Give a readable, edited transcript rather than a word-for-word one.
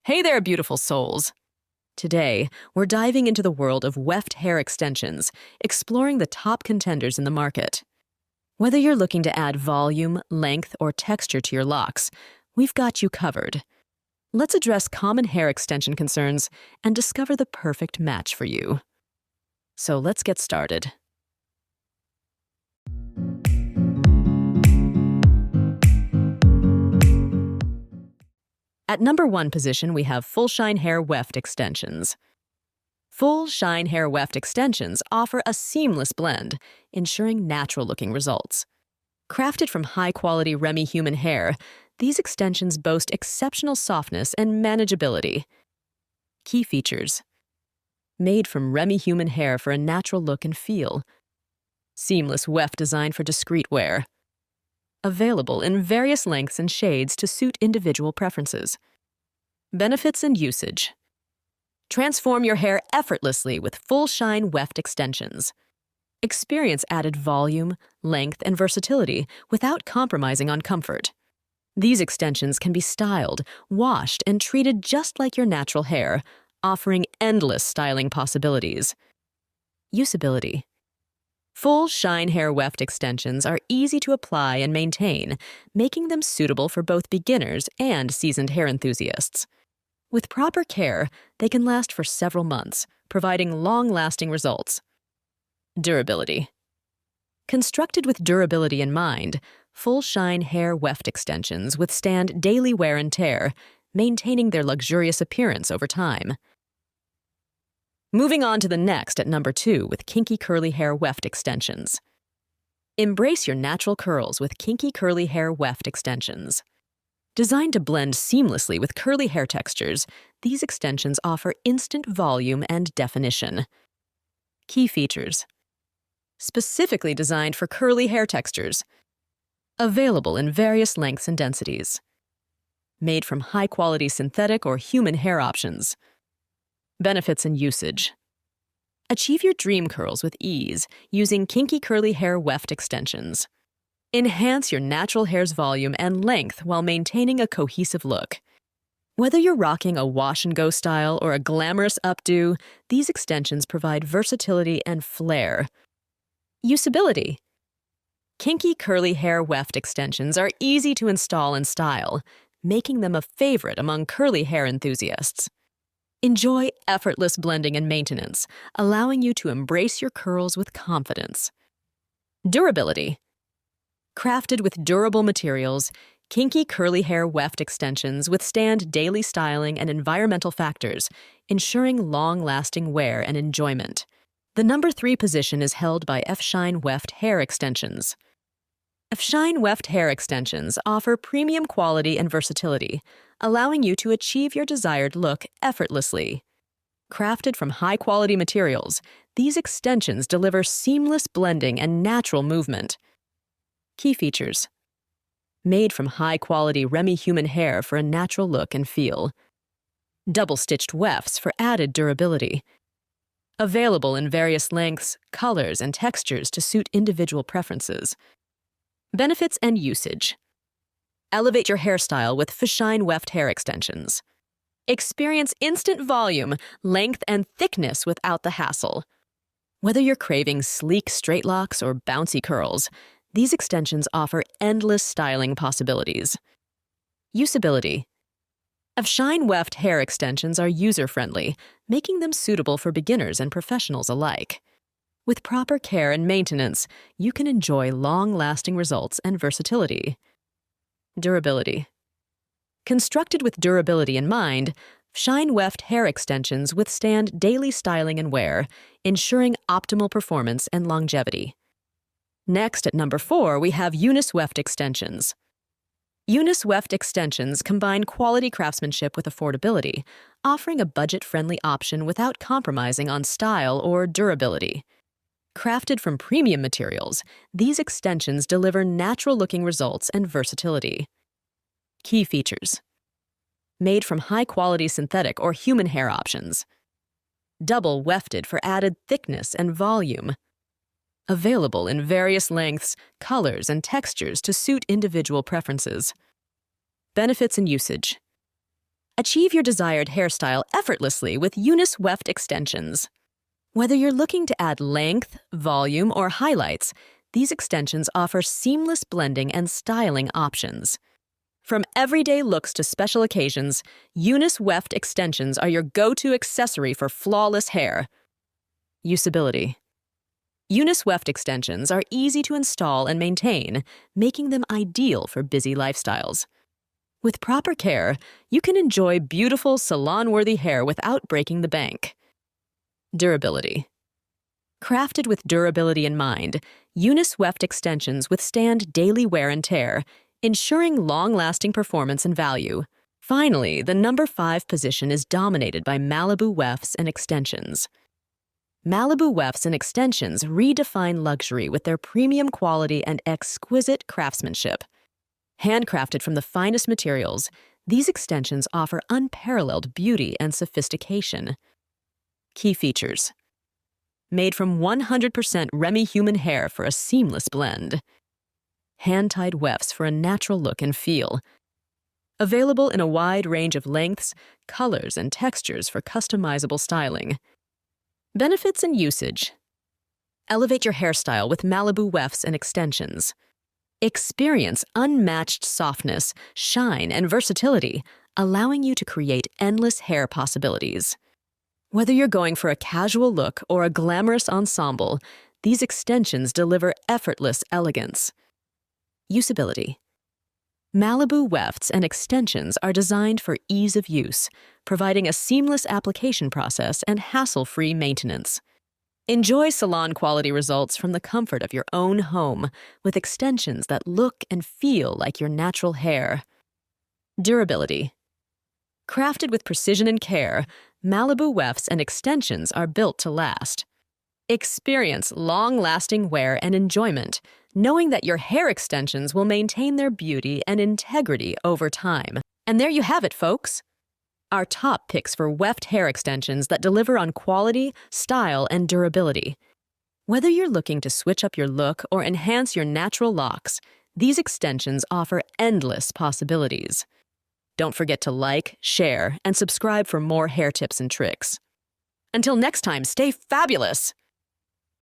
Hey there, beautiful souls. Today, we're diving into the world of Weft hair extensions, exploring the top contenders in the market. Whether you're looking to add volume, length, or texture to your locks, we've got you covered. Let's address common hair extension concerns and discover the perfect match for you. So let's get started. At number 1 position, we have Fshine hair Weft extensions. Fshine hair Weft extensions offer a seamless blend, ensuring natural-looking results. Crafted from high-quality Remy human hair, these extensions boast exceptional softness and manageability. Key features: made from Remy human hair for a natural look and feel. Seamless weft design for discreet wear. Available in various lengths and shades to suit individual preferences. Benefits and usage: transform your hair effortlessly with Fshine Weft extensions. Experience added volume, length, and versatility without compromising on comfort. These extensions can be styled, washed, and treated just like your natural hair, offering endless styling possibilities. Usability: Fshine hair Weft extensions are easy to apply and maintain, making them suitable for both beginners and seasoned hair enthusiasts. With proper care, they can last for several months, providing long-lasting results. Durability: constructed with durability in mind, Fshine hair Weft extensions withstand daily wear and tear, maintaining their luxurious appearance over time. Moving on to the next at number 2 with Kinky curly hair Weft extensions. Embrace your natural curls with Kinky curly hair Weft extensions. Designed to blend seamlessly with curly hair textures, these extensions offer instant volume and definition. Key features: specifically designed for curly hair textures. Available in various lengths and densities. Made from high-quality synthetic or human hair options. Benefits and usage: achieve your dream curls with ease using Kinky curly hair Weft extensions. Enhance your natural hair's volume and length while maintaining a cohesive look. Whether you're rocking a wash-and-go style or a glamorous updo, these extensions provide versatility and flair. Usability: Kinky curly hair Weft extensions are easy to install and style, making them a favorite among curly hair enthusiasts. Enjoy effortless blending and maintenance, allowing you to embrace your curls with confidence. Durability: crafted with durable materials, Kinky curly hair Weft extensions withstand daily styling and environmental factors, ensuring long-lasting wear and enjoyment. The number 3 position is held by Fshine Weft hair extensions. Fshine Weft hair extensions offer premium quality and versatility, allowing you to achieve your desired look effortlessly. Crafted from high-quality materials, these extensions deliver seamless blending and natural movement. Key features: made from high-quality Remy human hair for a natural look and feel. Double-stitched wefts for added durability. Available in various lengths, colors, and textures to suit individual preferences. Benefits and usage: elevate your hairstyle with Fshine Weft hair extensions. Experience instant volume, length, and thickness without the hassle. Whether you're craving sleek straight locks or bouncy curls, these extensions offer endless styling possibilities. Usability: Fshine Weft hair extensions are user-friendly, making them suitable for beginners and professionals alike. With proper care and maintenance, you can enjoy long-lasting results and versatility. Durability: constructed with durability in mind, Fshine Weft hair extensions withstand daily styling and wear, ensuring optimal performance and longevity. Next, at number 4, we have Unice Weft extensions. Unice Weft extensions combine quality craftsmanship with affordability, offering a budget-friendly option without compromising on style or durability. Crafted from premium materials, these extensions deliver natural-looking results and versatility. Key features: made from high-quality synthetic or human hair options. Double wefted for added thickness and volume. Available in various lengths, colors, and textures to suit individual preferences. Benefits and usage: Achieve your desired hairstyle effortlessly with Unice Weft extensions. Whether you're looking to add length, volume, or highlights, these extensions offer seamless blending and styling options. From everyday looks to special occasions, Unice Weft extensions are your go-to accessory for flawless hair. Usability. Unice Weft extensions are easy to install and maintain, making them ideal for busy lifestyles. With proper care, you can enjoy beautiful, salon-worthy hair without breaking the bank. Durability. Crafted with durability in mind, Unice Weft extensions withstand daily wear and tear, ensuring long-lasting performance and value. Finally, the number 5 position is dominated by Malibu Wefts and extensions. Malibu Wefts and extensions redefine luxury with their premium quality and exquisite craftsmanship. Handcrafted from the finest materials, these extensions offer unparalleled beauty and sophistication. Key features. Made from 100% Remy human hair for a seamless blend. Hand-tied wefts for a natural look and feel. Available in a wide range of lengths, colors, and textures for customizable styling. Benefits and usage. Elevate your hairstyle with Malibu Wefts and extensions. Experience unmatched softness, shine, and versatility, allowing you to create endless hair possibilities. Whether you're going for a casual look or a glamorous ensemble, these extensions deliver effortless elegance. Usability. Malibu Wefts and extensions are designed for ease of use, providing a seamless application process and hassle-free maintenance. Enjoy salon-quality results from the comfort of your own home with extensions that look and feel like your natural hair. Durability. Crafted with precision and care, Malibu Wefts and extensions are built to last. Experience long-lasting wear and enjoyment, knowing that your hair extensions will maintain their beauty and integrity over time. And there you have it, folks. Our top picks for Weft hair extensions that deliver on quality, style, and durability. Whether you're looking to switch up your look or enhance your natural locks, these extensions offer endless possibilities. Don't forget to like, share, and subscribe for more hair tips and tricks. Until next time, stay fabulous!